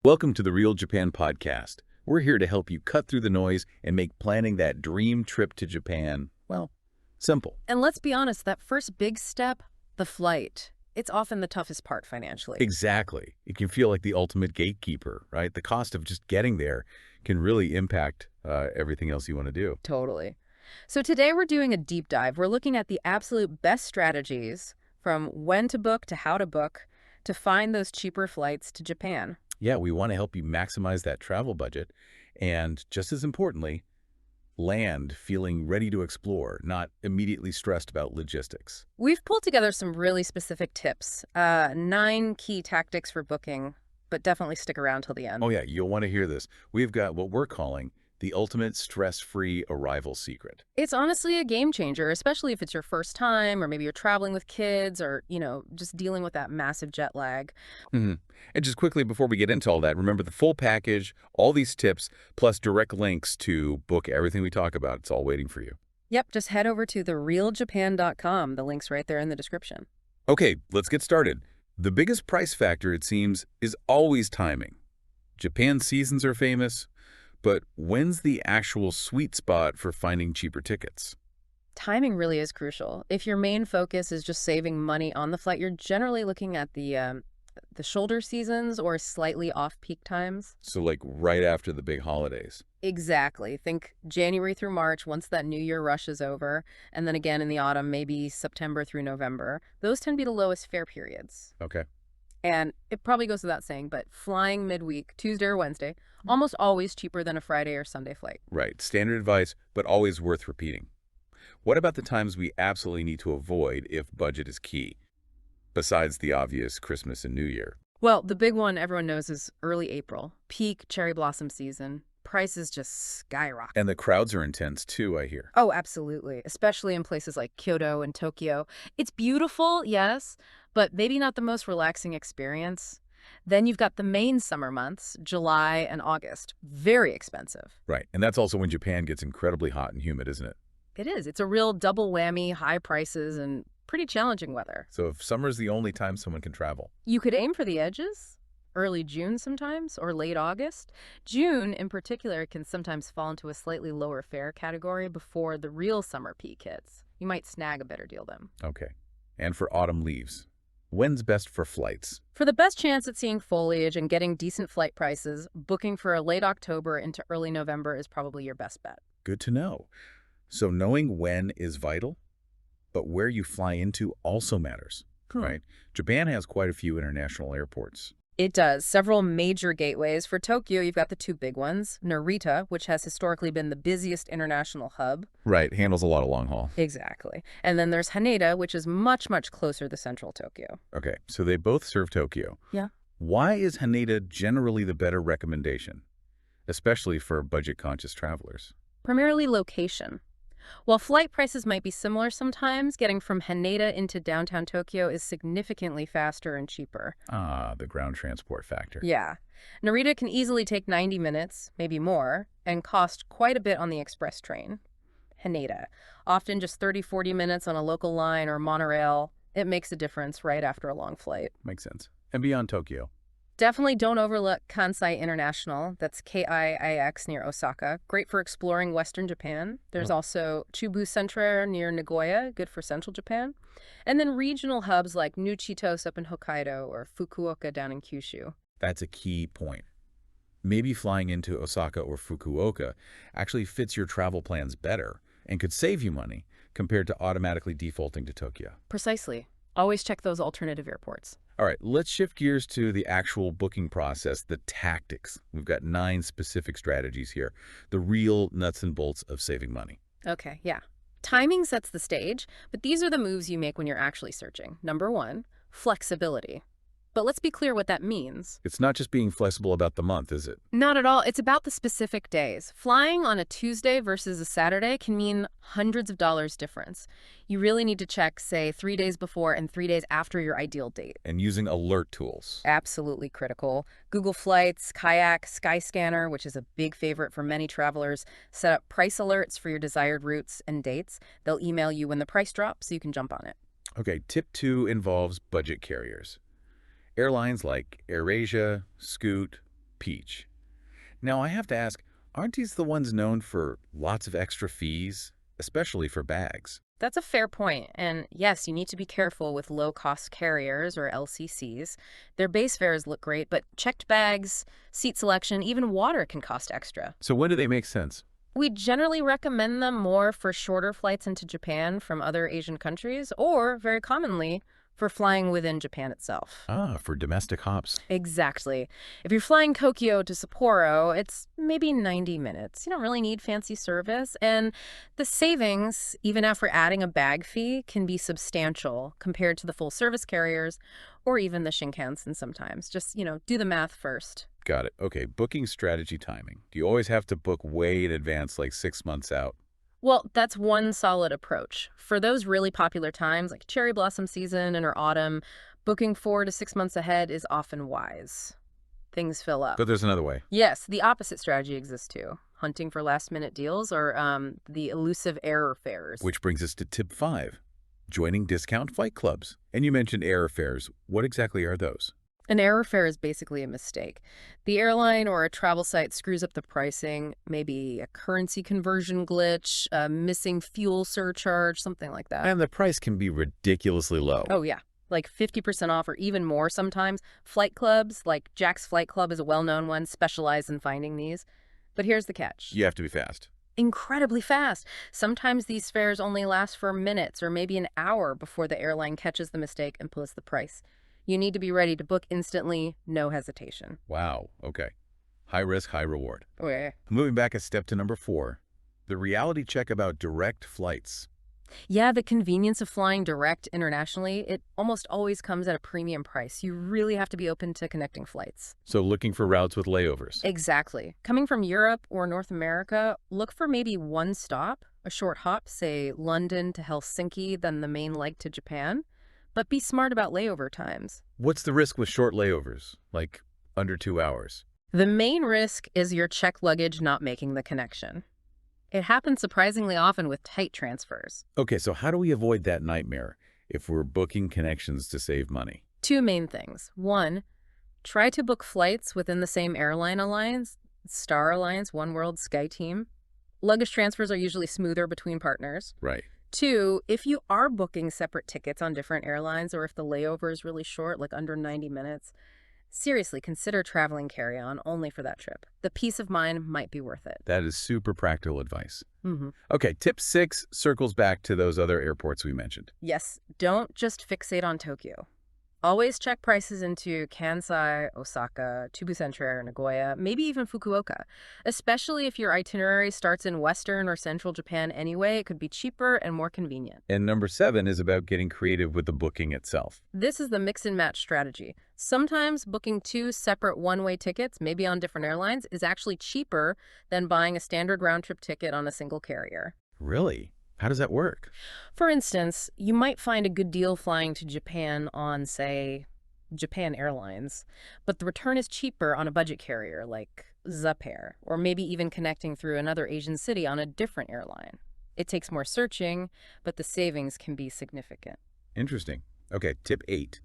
Welcome to the Real Japan podcast. We're here to help you cut through the noise and make planning that dream trip to Japan, well, simple. And let's be honest, that first big step, the flight, it's often the toughest part financially. Exactly. It can feel like the ultimate gatekeeper, right? The cost of just getting there can really impact everything else you want to do. Totally. So today we're doing a deep dive. We're looking at the absolute best strategies from when to book to how to book to find those cheaper flights to Japan. Yeah, we want to help you maximize that travel budget and, just as importantly, land feeling ready to explore, not immediately stressed about logistics. We've pulled together some really specific tips, 9 key tactics for booking, but definitely stick around till the end. Oh yeah, you'll want to hear this. We've got what we're calling the ultimate stress-free arrival secret. It's honestly a game changer, especially if it's your first time or maybe you're traveling with kids or, just dealing with that massive jet lag. And just quickly before we get into all that, remember the full package, all these tips, plus direct links to book everything we talk about. It's all waiting for you. Yep, just head over to therealjapan.com. The link's right there in the description. Okay, let's get started. The biggest price factor, it seems, is always timing. Japan seasons are famous, but when's the actual sweet spot for finding cheaper tickets? Timing really is crucial. If your main focus is just saving money on the flight, you're generally looking at the shoulder seasons or slightly off-peak times. So like right after the big holidays. Exactly. Think January through March, once that New Year rush is over, and then again in the autumn, maybe September through November. Those tend to be the lowest fare periods. Okay. And it probably goes without saying, but flying midweek, Tuesday or Wednesday, almost always cheaper than a Friday or Sunday flight. Right. Standard advice, but always worth repeating. What about the times we absolutely need to avoid if budget is key, besides the obvious Christmas and New Year? Well, the big one everyone knows is early April, peak cherry blossom season. Prices just skyrocket. And the crowds are intense too, I hear. Oh, absolutely, especially in places like Kyoto and Tokyo. It's beautiful, yes, but maybe not the most relaxing experience. Then you've got the main summer months, July and August. Very expensive. Right. And that's also when Japan gets incredibly hot and humid, isn't it? It is. It's a real double whammy, high prices and pretty challenging weather. So if summer's the only time someone can travel. You could aim for the edges, early June sometimes, or late August. June, in particular, can sometimes fall into a slightly lower fare category before the real summer peak hits. You might snag a better deal then. Okay. And for autumn leaves, when's best for flights? For the best chance at seeing foliage and getting decent flight prices, booking for a late October into early November is probably your best bet. Good to know. So knowing when is vital, but where you fly into also matters, right? Japan has quite a few international airports. It does. Several major gateways. For Tokyo, you've got the 2 big ones. Narita, which has historically been the busiest international hub. Right, handles a lot of long haul. Exactly. And then there's Haneda, which is much, much closer to central Tokyo. Okay, so they both serve Tokyo. Yeah. Why is Haneda generally the better recommendation, especially for budget-conscious travelers? Primarily location. While flight prices might be similar sometimes, getting from Haneda into downtown Tokyo is significantly faster and cheaper. Ah, the ground transport factor. Yeah. Narita can easily take 90 minutes, maybe more, and cost quite a bit on the express train. Haneda, often just 30-40 minutes on a local line or monorail. It makes a difference right after a long flight. Makes sense. And beyond Tokyo? Definitely don't overlook Kansai International. That's K-I-I-X near Osaka. Great for exploring Western Japan. There's also Chubu Centre near Nagoya, good for Central Japan. And then regional hubs like Nuchitos up in Hokkaido or Fukuoka down in Kyushu. That's a key point. Maybe flying into Osaka or Fukuoka actually fits your travel plans better and could save you money compared to automatically defaulting to Tokyo. Precisely. Always check those alternative airports. All right, let's shift gears to the actual booking process, the tactics. We've got 9 specific strategies here, the real nuts and bolts of saving money. Okay, yeah. Timing sets the stage, but these are the moves you make when you're actually searching. Number 1, flexibility. But let's be clear what that means. It's not just being flexible about the month, is it? Not at all. It's about the specific days. Flying on a Tuesday versus a Saturday can mean hundreds of dollars difference. You really need to check, say, 3 days before and 3 days after your ideal date. And using alert tools. Absolutely critical. Google Flights, Kayak, Skyscanner, which is a big favorite for many travelers, set up price alerts for your desired routes and dates. They'll email you when the price drops so you can jump on it. Okay, tip 2 involves budget carriers. Airlines like AirAsia, Scoot, Peach. Now, I have to ask, aren't these the ones known for lots of extra fees, especially for bags? That's a fair point. And yes, you need to be careful with low-cost carriers or LCCs. Their base fares look great, but checked bags, seat selection, even water can cost extra. So when do they make sense? We generally recommend them more for shorter flights into Japan from other Asian countries, or, very commonly, for flying within Japan itself. Ah, for domestic hops. Exactly. If you're flying Tokyo to Sapporo, it's maybe 90 minutes. You don't really need fancy service. And the savings, even after adding a bag fee, can be substantial compared to the full service carriers or even the Shinkansen sometimes. Just, do the math first. Got it. Okay, booking strategy timing. Do you always have to book way in advance, like 6 months out? Well, that's one solid approach. For those really popular times, like cherry blossom season and or autumn, booking 4 to 6 months ahead is often wise. Things fill up. But there's another way. Yes, the opposite strategy exists too. Hunting for last-minute deals or the elusive airfares. Which brings us to tip 5, joining discount flight clubs. And you mentioned airfares. What exactly are those? An airfare is basically a mistake. The airline or a travel site screws up the pricing, maybe a currency conversion glitch, a missing fuel surcharge, something like that. And the price can be ridiculously low. Oh, yeah. Like 50% off or even more sometimes. Flight clubs, like Jack's Flight Club is a well-known one, specialized in finding these. But here's the catch. You have to be fast. Incredibly fast. Sometimes these fares only last for minutes or maybe an hour before the airline catches the mistake and pulls the price. You need to be ready to book instantly, no hesitation. Wow. Okay. High risk, high reward. Oh, yeah. Moving back a step to number 4, the reality check about direct flights. Yeah, the convenience of flying direct internationally, it almost always comes at a premium price. You really have to be open to connecting flights. So looking for routes with layovers. Exactly. Coming from Europe or North America, look for maybe one stop, a short hop, say London to Helsinki, then the main leg to Japan. But be smart about layover times. What's the risk with short layovers, like under 2 hours? The main risk is your checked luggage not making the connection. It happens surprisingly often with tight transfers. Okay, so how do we avoid that nightmare if we're booking connections to save money? 2 main things. 1, try to book flights within the same airline alliance, Star Alliance, Oneworld, SkyTeam. Luggage transfers are usually smoother between partners. Right. 2, if you are booking separate tickets on different airlines or if the layover is really short, like under 90 minutes, seriously, consider traveling carry-on only for that trip. The peace of mind might be worth it. That is super practical advice. Mm-hmm. Okay, tip 6 circles back to those other airports we mentioned. Yes, don't just fixate on Tokyo. Always check prices into Kansai, Osaka, Tsubu Nagoya, maybe even Fukuoka. Especially if your itinerary starts in western or central Japan anyway, it could be cheaper and more convenient. And number 7 is about getting creative with the booking itself. This is the mix and match strategy. Sometimes booking 2 separate one-way tickets, maybe on different airlines, is actually cheaper than buying a standard round-trip ticket on a single carrier. Really? How does that work? For instance, you might find a good deal flying to Japan on, say, Japan Airlines, but the return is cheaper on a budget carrier like Zapair, or maybe even connecting through another Asian city on a different airline. It takes more searching, but the savings can be significant. Interesting. Okay, tip 8,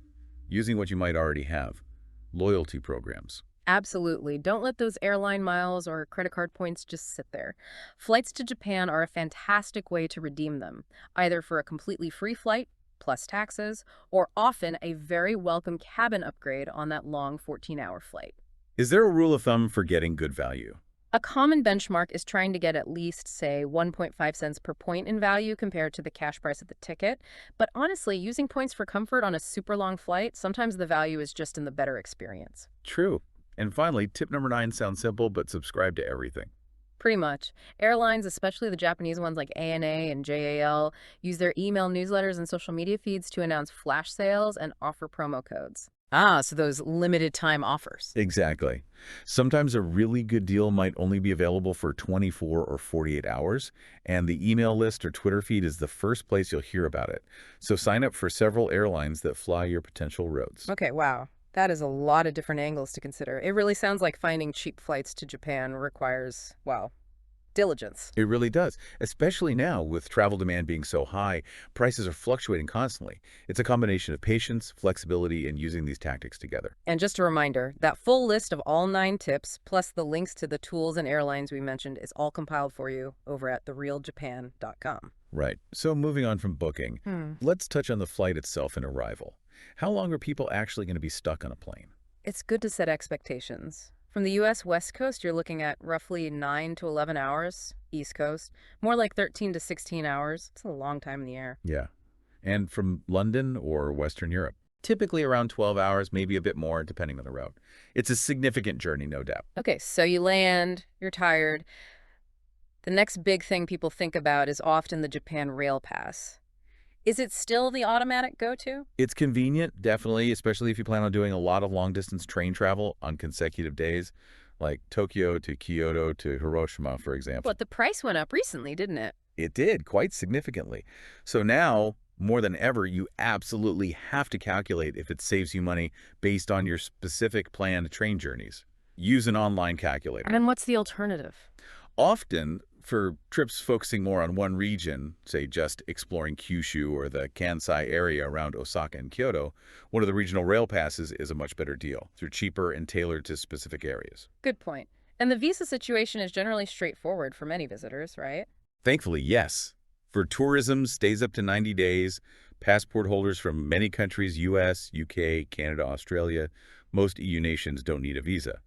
using what you might already have, loyalty programs. Absolutely. Don't let those airline miles or credit card points just sit there. Flights to Japan are a fantastic way to redeem them, either for a completely free flight, plus taxes, or often a very welcome cabin upgrade on that long 14-hour flight. Is there a rule of thumb for getting good value? A common benchmark is trying to get at least, say, 1.5 cents per point in value compared to the cash price of the ticket. But honestly, using points for comfort on a super long flight, sometimes the value is just in the better experience. True. And finally, tip number 9 sounds simple, but subscribe to everything. Pretty much. Airlines, especially the Japanese ones like ANA and JAL, use their email newsletters and social media feeds to announce flash sales and offer promo codes. Ah, so those limited time offers. Exactly. Sometimes a really good deal might only be available for 24 or 48 hours, and the email list or Twitter feed is the first place you'll hear about it. So sign up for several airlines that fly your potential routes. Okay, wow. That is a lot of different angles to consider. It really sounds like finding cheap flights to Japan requires, well, diligence. It really does, especially now with travel demand being so high, prices are fluctuating constantly. It's a combination of patience, flexibility, and using these tactics together. And just a reminder, that full list of all 9 tips, plus the links to the tools and airlines we mentioned, is all compiled for you over at therealjapan.com. Right. So moving on from booking, Hmm. let's touch on the flight itself and arrival. How long are people actually going to be stuck on a plane? It's good to set expectations. From the U.S. West Coast, you're looking at roughly 9 to 11 hours. East Coast, more like 13 to 16 hours. It's a long time in the air. Yeah. And from London or Western Europe? Typically around 12 hours, maybe a bit more, depending on the route. It's a significant journey, no doubt. Okay, so you land, you're tired. The next big thing people think about is often the Japan Rail Pass. Is it still the automatic go-to? It's convenient, definitely, especially if you plan on doing a lot of long-distance train travel on consecutive days, like Tokyo to Kyoto to Hiroshima, for example. But the price went up recently, didn't it? It did, quite significantly. So now, more than ever, you absolutely have to calculate if it saves you money based on your specific planned train journeys. Use an online calculator. And what's the alternative? Often, for trips focusing more on one region, say just exploring Kyushu or the Kansai area around Osaka and Kyoto, one of the regional rail passes is a much better deal. They're cheaper and tailored to specific areas. Good point. And the visa situation is generally straightforward for many visitors, right? Thankfully, yes. For tourism, stays up to 90 days, passport holders from many countries, US, UK, Canada, Australia, most EU nations don't need a visa.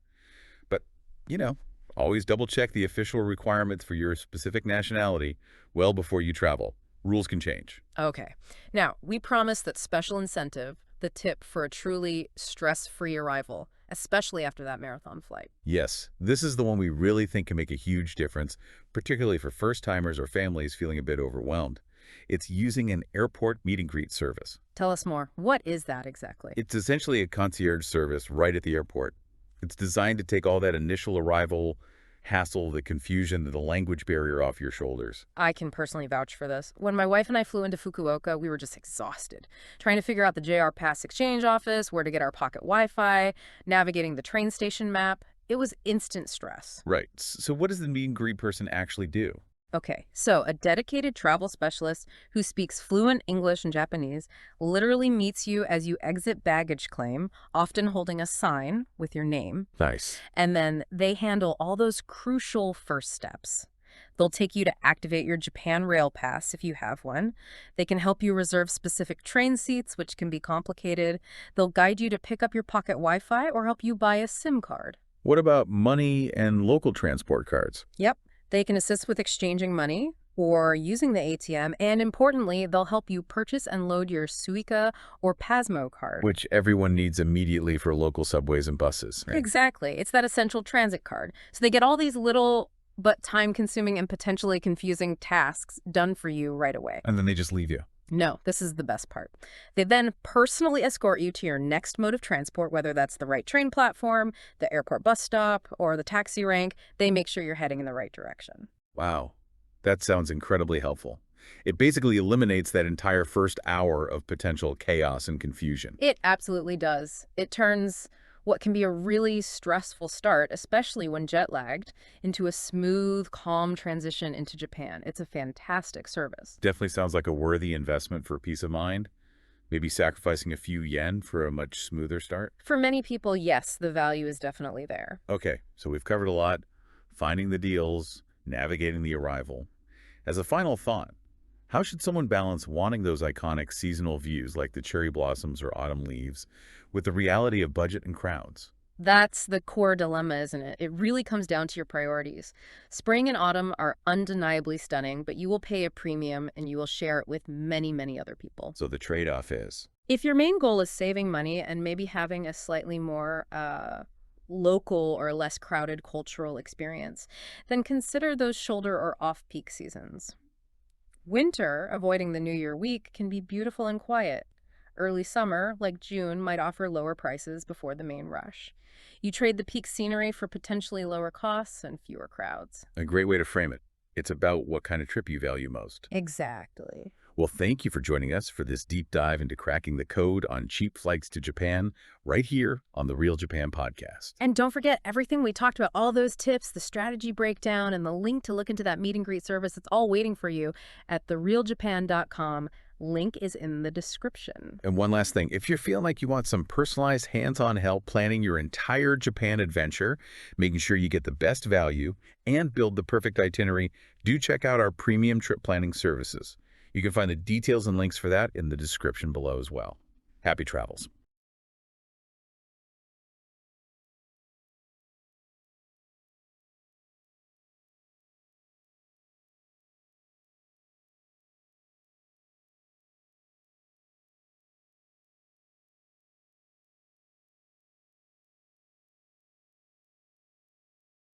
But, you know, always double-check the official requirements for your specific nationality well before you travel. Rules can change. Okay. Now, we promise that special incentive, the tip for a truly stress-free arrival, especially after that marathon flight. Yes, this is the one we really think can make a huge difference, particularly for first-timers or families feeling a bit overwhelmed. It's using an airport meet and greet service. Tell us more. What is that exactly? It's essentially a concierge service right at the airport. It's designed to take all that initial arrival hassle, the confusion, the language barrier off your shoulders. I can personally vouch for this. When my wife and I flew into Fukuoka, we were just exhausted. Trying to figure out the JR Pass exchange office, where to get our pocket Wi-Fi, navigating the train station map. It was instant stress. Right. So what does the meet and greet person actually do? Okay, so a dedicated travel specialist who speaks fluent English and Japanese literally meets you as you exit baggage claim, often holding a sign with your name. Nice. And then they handle all those crucial first steps. They'll take you to activate your Japan Rail Pass if you have one. They can help you reserve specific train seats, which can be complicated. They'll guide you to pick up your pocket Wi-Fi or help you buy a SIM card. What about money and local transport cards? Yep. They can assist with exchanging money or using the ATM, and importantly, they'll help you purchase and load your Suica or Pasmo card. Which everyone needs immediately for local subways and buses. Right? Exactly. It's that essential transit card. So they get all these little but time-consuming and potentially confusing tasks done for you right away. And then they just leave you. No, this is the best part. They then personally escort you to your next mode of transport, whether that's the right train platform, the airport bus stop, or the taxi rank. They make sure you're heading in the right direction. Wow. That sounds incredibly helpful. It basically eliminates that entire first hour of potential chaos and confusion. It absolutely does. It turns what can be a really stressful start, especially when jet-lagged, into a smooth, calm transition into Japan. It's a fantastic service. Definitely sounds like a worthy investment for peace of mind. Maybe sacrificing a few yen for a much smoother start. For many people, yes, the value is definitely there. Okay, so we've covered a lot. Finding the deals, navigating the arrival. As a final thought, how should someone balance wanting those iconic seasonal views like the cherry blossoms or autumn leaves with the reality of budget and crowds? That's the core dilemma, isn't it? It really comes down to your priorities. Spring and autumn are undeniably stunning, but you will pay a premium and you will share it with many, many other people. So the trade-off is? If your main goal is saving money and maybe having a slightly more local or less crowded cultural experience, then consider those shoulder or off-peak seasons. Winter, avoiding the New Year week, can be beautiful and quiet. Early summer, like June, might offer lower prices before the main rush. You trade the peak scenery for potentially lower costs and fewer crowds. A great way to frame it. It's about what kind of trip you value most. Exactly. Well, thank you for joining us for this deep dive into cracking the code on cheap flights to Japan right here on the Real Japan podcast. And don't forget everything we talked about, all those tips, the strategy breakdown, and the link to look into that meet and greet service. It's all waiting for you at therealjapan.com. Link is in the description. And one last thing, if you're feeling like you want some personalized hands-on help planning your entire Japan adventure, making sure you get the best value and build the perfect itinerary, do check out our premium trip planning services. You can find the details and links for that in the description below as well. Happy travels.